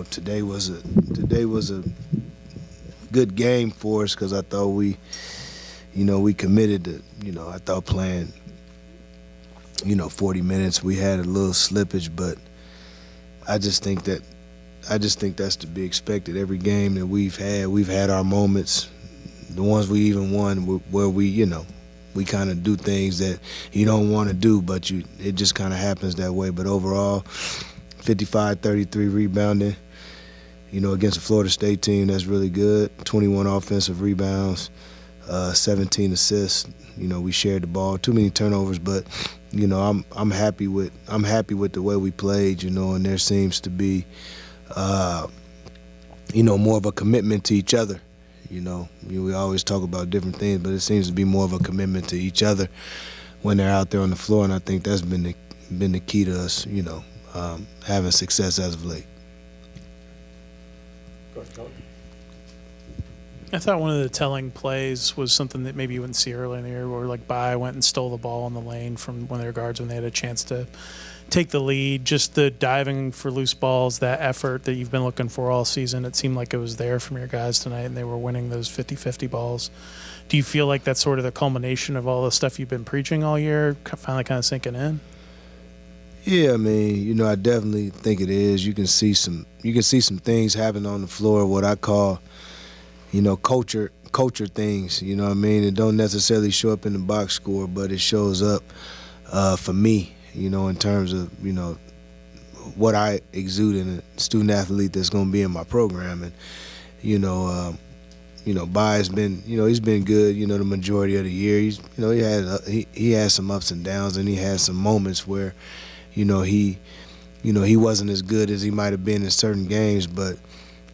today was a good game for us because I thought we committed to, I thought playing, 40 minutes. We had a little slippage, but I just think that's to be expected. Every game that we've had our moments. The ones we even won where we kind of do things that you don't want to do, but it just kind of happens that way. But overall, 55-33 rebounding, against a Florida State team that's really good. 21 offensive rebounds, 17 assists. We shared the ball. Too many turnovers, but I'm happy with the way we played. And there seems to be more of a commitment to each other. We always talk about different things, but it seems to be more of a commitment to each other when they're out there on the floor, and I think that's been the key to us, having success as of late. I thought one of the telling plays was something that maybe you wouldn't see earlier in the year, where Bai went and stole the ball in the lane from one of their guards when they had a chance to take the lead. Just the diving for loose balls, that effort that you've been looking for all season, it seemed like it was there from your guys tonight, and they were winning those 50-50 balls. Do you feel like that's sort of the culmination of all the stuff you've been preaching all year, finally kind of sinking in? Yeah, I mean, I definitely think it is. You can see some things happen on the floor, what I call, culture things. You know what I mean? It don't necessarily show up in the box score, but it shows up for me. In terms of, what I exude in a student athlete that's going to be in my program. And, Bai's been, he's been good, the majority of the year. He's, he had some ups and downs, and he had some moments where, he wasn't as good as he might have been in certain games. But,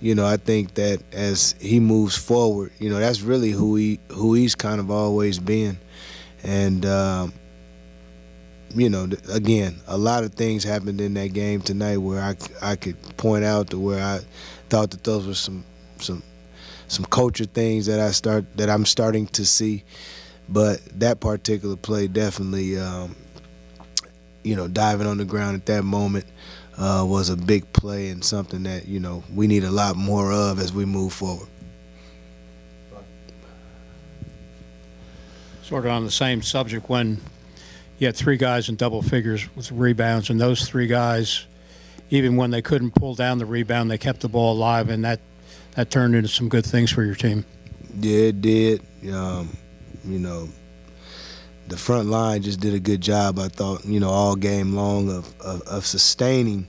I think that as he moves forward, that's really who he's kind of always been. And, again, a lot of things happened in that game tonight where I could point out to where I thought that those were some culture things that I'm starting to see. But that particular play definitely, diving on the ground at that moment was a big play and something that, we need a lot more of as we move forward. Sort of on the same subject, when you had three guys in double figures with rebounds, and those three guys, even when they couldn't pull down the rebound, they kept the ball alive, and that turned into some good things for your team. Yeah, it did. The front line just did a good job, I thought, all game long of sustaining,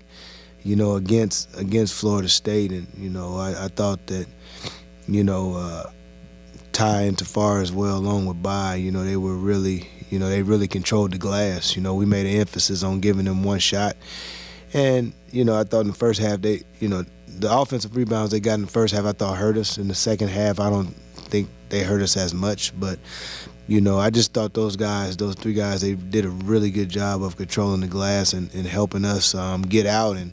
against Florida State. And, I thought that, Ty and Tafar as well, along with Bai, they were really, they really controlled the glass. We made an emphasis on giving them one shot. And, I thought in the first half they, the offensive rebounds they got in the first half I thought hurt us. In the second half, I don't think they hurt us as much. But, I just thought those three guys, they did a really good job of controlling the glass and helping us get out. And,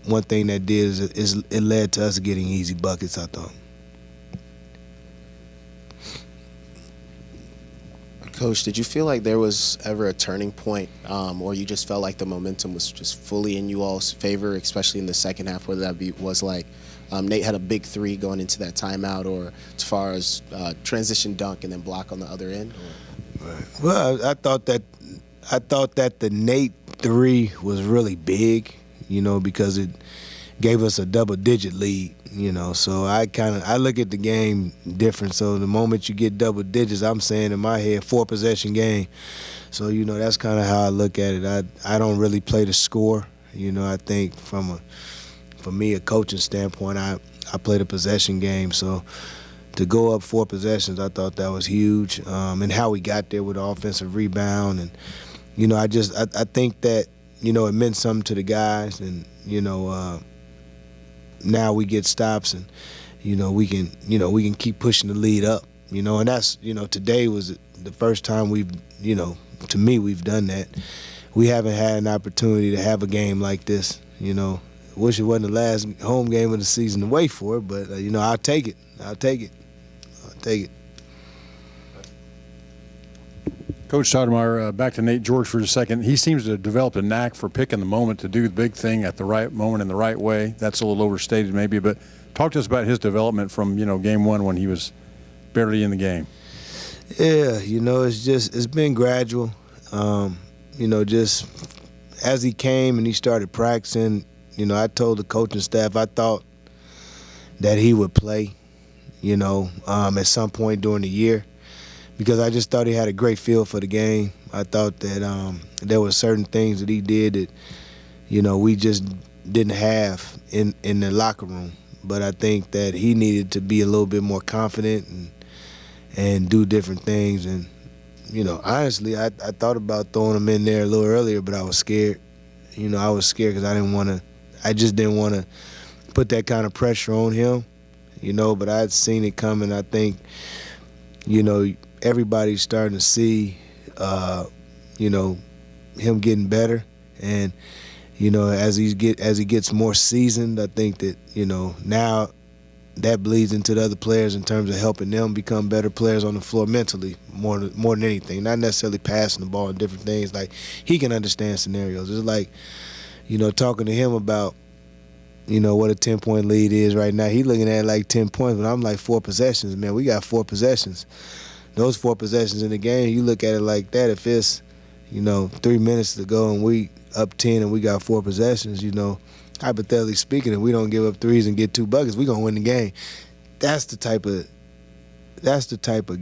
one thing that did is it led to us getting easy buckets, I thought. Coach, did you feel like there was ever a turning point, or you just felt like the momentum was just fully in you all's favor, especially in the second half, whether that was like Nate had a big three going into that timeout, or as far as transition dunk and then block on the other end? Right. Well, I thought that the Nate three was really big, because it gave us a double-digit lead. So I look at the game different. So the moment you get double digits, I'm saying in my head 4-possession game. So that's kind of how I look at it. I don't really play the score. I think for me a coaching standpoint, I play the possession game. So to go up 4 possessions, I thought that was huge. And how we got there with the offensive rebound, and I think that it meant something to the guys, and now we get stops, and we can keep pushing the lead up, and that's today was the first time we've to me we've done that. We haven't had an opportunity to have a game like this. Wish it wasn't the last home game of the season to wait for it, but I'll take it. Coach Stoudamire, back to Nate George for a second. He seems to have developed a knack for picking the moment to do the big thing at the right moment in the right way. That's a little overstated maybe, but talk to us about his development from, game one when he was barely in the game. Yeah, it's been gradual. Just as he came and he started practicing, I told the coaching staff I thought that he would play, at some point during the year, because I just thought he had a great feel for the game. I thought that there were certain things that he did that, we just didn't have in the locker room. But I think that he needed to be a little bit more confident and do different things. And, honestly, I thought about throwing him in there a little earlier, but I was scared. I was scared because I just didn't want to put that kind of pressure on him, but I'd seen it coming. I think, everybody's starting to see, him getting better. And, as he gets more seasoned, I think that, now that bleeds into the other players in terms of helping them become better players on the floor mentally more than anything. Not necessarily passing the ball and different things. Like, he can understand scenarios. It's like, talking to him about, what a 10-point lead is right now. He's looking at it like 10 points, but I'm like 4 possessions. Man, we got 4 possessions. Those 4 possessions in the game, you look at it like that. If it's, 3 minutes to go and we up 10 and we got 4 possessions, hypothetically speaking, if we don't give up threes and get 2 buckets, we're gonna win the game. That's the type of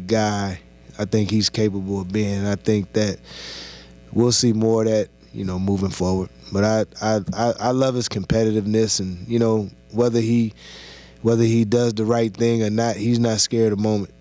guy I think he's capable of being. And I think that we'll see more of that, moving forward. But I love his competitiveness, and whether he does the right thing or not, he's not scared of the moment.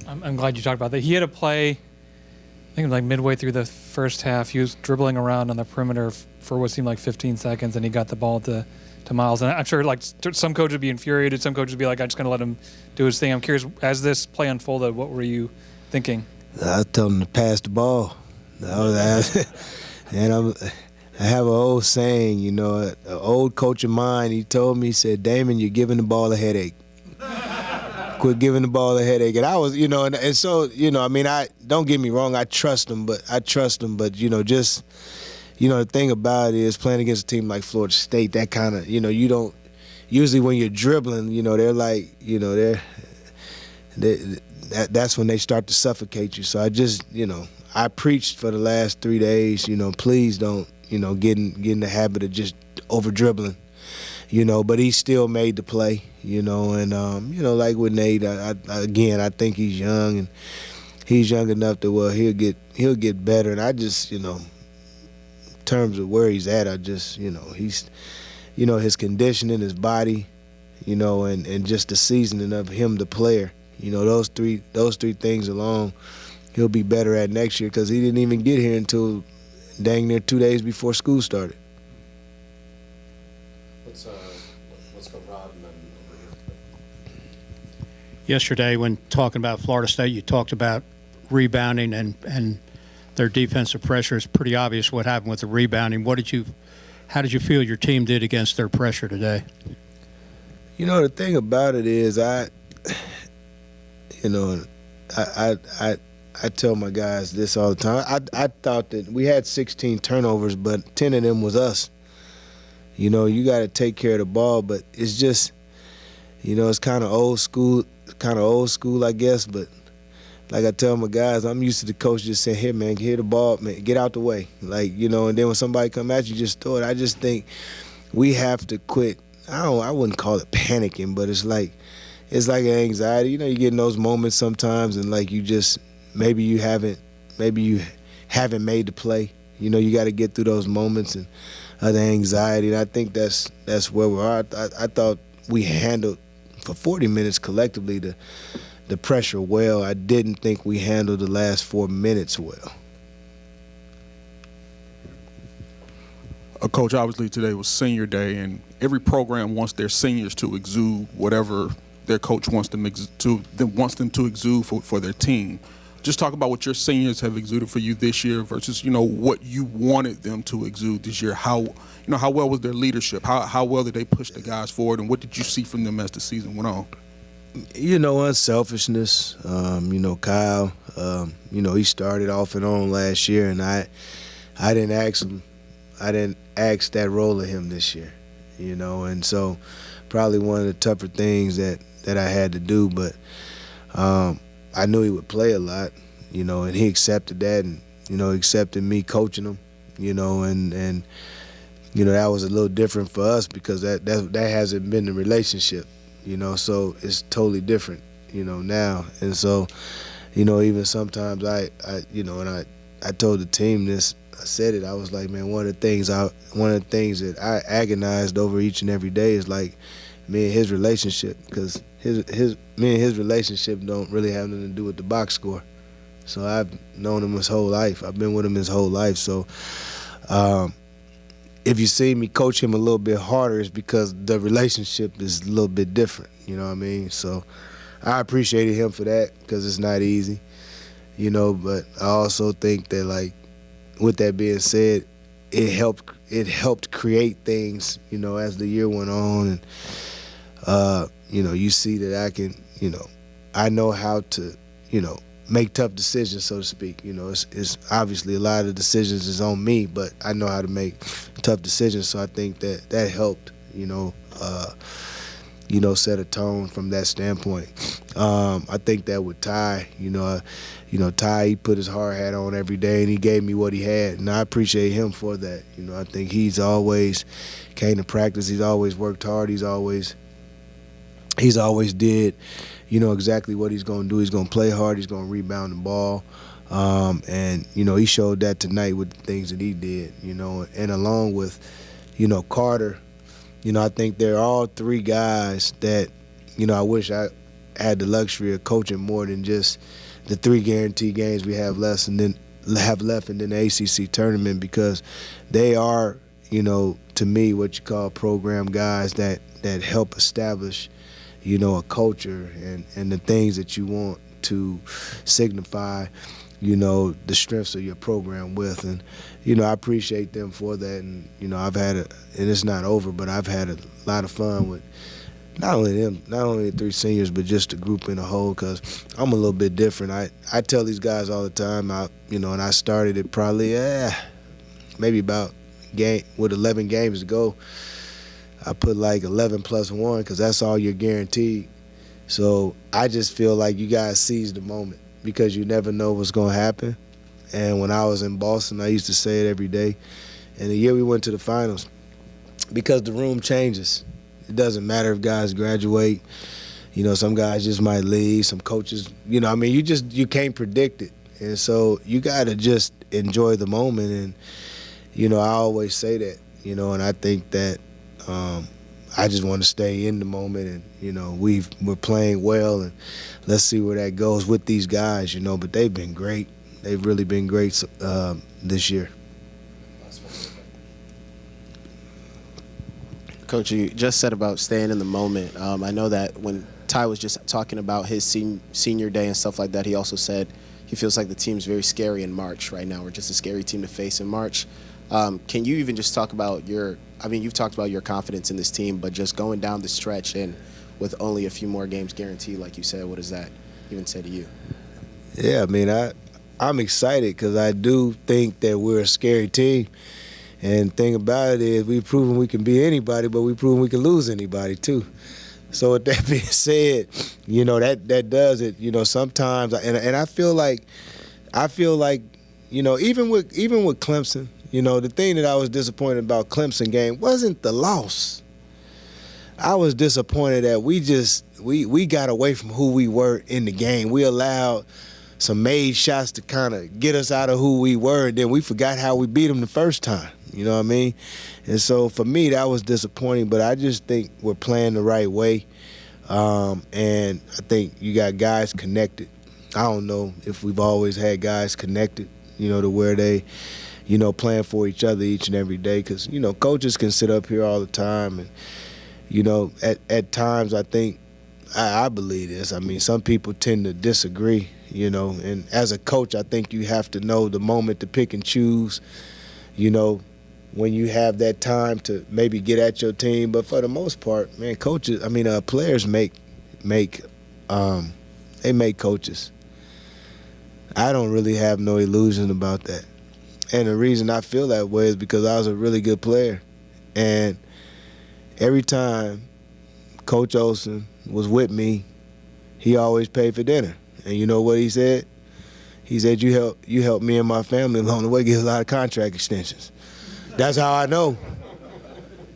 I'm glad you talked about that. He had a play, I think it was like midway through the first half. He was dribbling around on the perimeter for what seemed like 15 seconds, and he got the ball to Miles. And I'm sure some coaches would be infuriated. Some coaches would be like, I'm just going to let him do his thing. I'm curious, as this play unfolded, what were you thinking? I told him to pass the ball. And I have an old saying, an old coach of mine, he told me, he said, Damon, you're giving the ball a headache. Quit giving the ball a headache. And I was, and so, I don't get me wrong, I trust him, but just, the thing about it is playing against a team like Florida State, that kind of, you don't, usually when you're dribbling, they're like, that's when they start to suffocate you. So I just, I preached for the last 3 days, please don't, get in the habit of just over dribbling. But he still made the play, and, like with Nate, I think he's young, and he's young enough that, he'll get better. And I just, in terms of where he's at, I just, he's, his conditioning, his body, and just the seasoning of him, the player, those three things alone, he'll be better at next year, because he didn't even get here until dang near 2 days before school started. Let's go Rob and then over here. Yesterday, when talking about Florida State, you talked about rebounding and their defensive pressure. It's pretty obvious what happened with the rebounding. How did you feel your team did against their pressure today? The thing about it is I tell my guys this all the time. I thought that we had 16 turnovers, but 10 of them was us. You got to take care of the ball, but it's just, it's kind of old school, I guess. But like I tell my guys, I'm used to the coach just saying, "Here, man, hit the ball, man, get out the way." Like, and then when somebody come at you, just throw it. I just think we have to quit. I wouldn't call it panicking, but it's like an anxiety. You get in those moments sometimes, and like maybe you haven't made the play. You got to get through those moments and the anxiety. And I think that's where we are. I thought we handled for 40 minutes collectively the pressure well. I didn't think we handled the last 4 minutes well. Coach, obviously today was senior day, and every program wants their seniors to exude whatever their coach wants them to exude for their team. Just talk about what your seniors have exuded for you this year versus, what you wanted them to exude this year. How well was their leadership? How well did they push the guys forward, and what did you see from them as the season went on? Unselfishness. Kyle, he started off and on last year, and I didn't ask him. I didn't ask that role of him this year, and so probably one of the tougher things that I had to do, but I knew he would play a lot, and he accepted that, and accepted me coaching him, and that was a little different for us because that hasn't been the relationship, so it's totally different, now, and so, even sometimes I told the team this. I said it. I was like, man, one of the things that I agonized over each and every day is like me and his relationship, because me and his relationship don't really have nothing to do with the box score. So I've known him his whole life. I've been with him his whole life. So if you see me coach him a little bit harder, it's because the relationship is a little bit different. You know what I mean? So I appreciated him for that because it's not easy. But I also think that, like, with that being said, it helped create things, as the year went on, and you see that I can, I know how to, make tough decisions, so to speak. It's obviously a lot of decisions is on me, but I know how to make tough decisions. So I think that helped, set a tone from that standpoint. I think that with Ty, Ty, he put his hard hat on every day, and he gave me what he had, and I appreciate him for that. I think he's always came to practice. He's always worked hard. He's always did, exactly what he's going to do. He's going to play hard. He's going to rebound the ball, and he showed that tonight with the things that he did. And along with, Carter. I think they're all three guys that, I wish I had the luxury of coaching more than just the 3 guaranteed games we have left and then the ACC tournament, because they are, to me, what you call program guys that help establish, a culture and the things that you want to signify, the strengths of your program with. And, I appreciate them for that. And, and it's not over, but I've had a lot of fun with not only the 3 seniors, but just the group in a whole, because I'm a little bit different. I tell these guys all the time, and I started it probably, maybe about with 11 games to go. I put like 11 plus 1 because that's all you're guaranteed. So I just feel like you guys seize the moment because you never know what's going to happen. And when I was in Boston, I used to say it every day. And the year we went to the finals, because the room changes. It doesn't matter if guys graduate. Some guys just might leave. Some coaches, you can't predict it. And so you got to just enjoy the moment. And, I always say that, and I think that I just want to stay in the moment. And, we're playing well, and let's see where that goes with these guys, but they've been great. They've really been great this year. Coach, you just said about staying in the moment. I know that when Ty was just talking about his senior day and stuff like that, he also said he feels like the team's very scary in March right now. We're just a scary team to face in March. Can you even just talk about you've talked about your confidence in this team, but just going down the stretch and with only a few more games guaranteed, like you said, what does that even say to you? Yeah, I'm excited because I do think that we're a scary team. And the thing about it is we've proven we can beat anybody, but we've proven we can lose anybody too. So with that being said, that does it. Sometimes, and I feel like, even with Clemson, the thing that I was disappointed about Clemson game wasn't the loss. I was disappointed that we got away from who we were in the game. We allowed some made shots to kind of get us out of who we were, and then we forgot how we beat them the first time. You know what I mean? And so for me, that was disappointing, but I just think we're playing the right way. And I think you got guys connected. I don't know if we've always had guys connected, to where they, playing for each other each and every day. Because, coaches can sit up here all the time. And, at times I think, I believe this. Some people tend to disagree, you know. And as a coach, I think you have to know the moment to pick and choose, you know, when you have that time to maybe get at your team. But for the most part, man, players make coaches. I don't really have no illusion about that. And the reason I feel that way is because I was a really good player. And every time Coach Olsen was with me, he always paid for dinner. And you know what he said? He said, you helped me and my family along the way get a lot of contract extensions. That's how I know.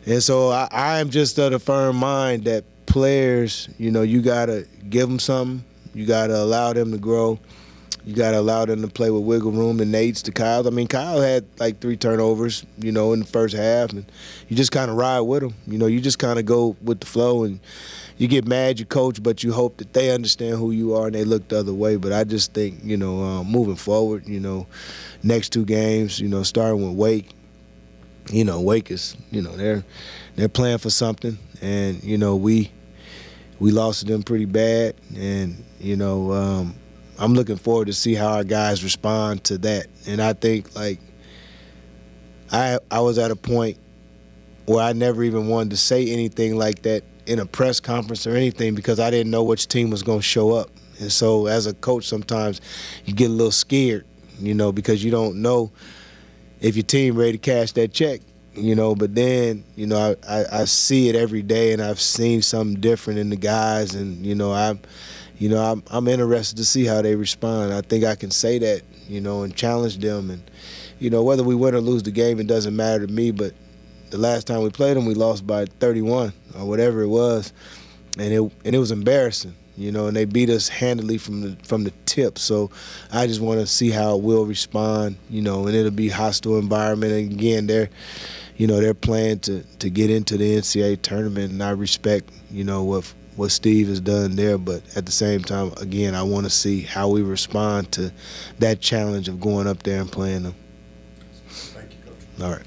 And so I am just of the firm mind that players, you know, you got to give them something. You got to allow them to grow. You got to allow them to play with wiggle room, the Nates, the Kyles. I mean, Kyle had like 3 turnovers, you know, in the first half, and you just kind of ride with them. You know, you just kind of go with the flow, and you get mad, you coach, but you hope that they understand who you are and they look the other way. But I just think, you know, moving forward, you know, next 2 games, you know, starting with Wake, you know, Wake is, you know, they're playing for something, and you know, we lost to them pretty bad, and you know, I'm looking forward to see how our guys respond to that. And I think, like, I was at a point where I never even wanted to say anything like that in a press conference or anything because I didn't know which team was going to show up. And so as a coach, sometimes you get a little scared, you know, because you don't know if your team ready to cash that check, you know. But then, you know, I see it every day, and I've seen something different in the guys, and, you know, I'm interested to see how they respond. I think I can say that, you know, and challenge them. And, you know, whether we win or lose the game, it doesn't matter to me. But the last time we played them, we lost by 31 or whatever it was, and it was embarrassing, you know. And they beat us handily from the tip. So I just want to see how we'll respond, you know. And it'll be a hostile environment. And again, they're playing to get into the NCAA tournament, and I respect, you know, what Steve has done there, but at the same time, again, I want to see how we respond to that challenge of going up there and playing them. Thank you, Coach. All right.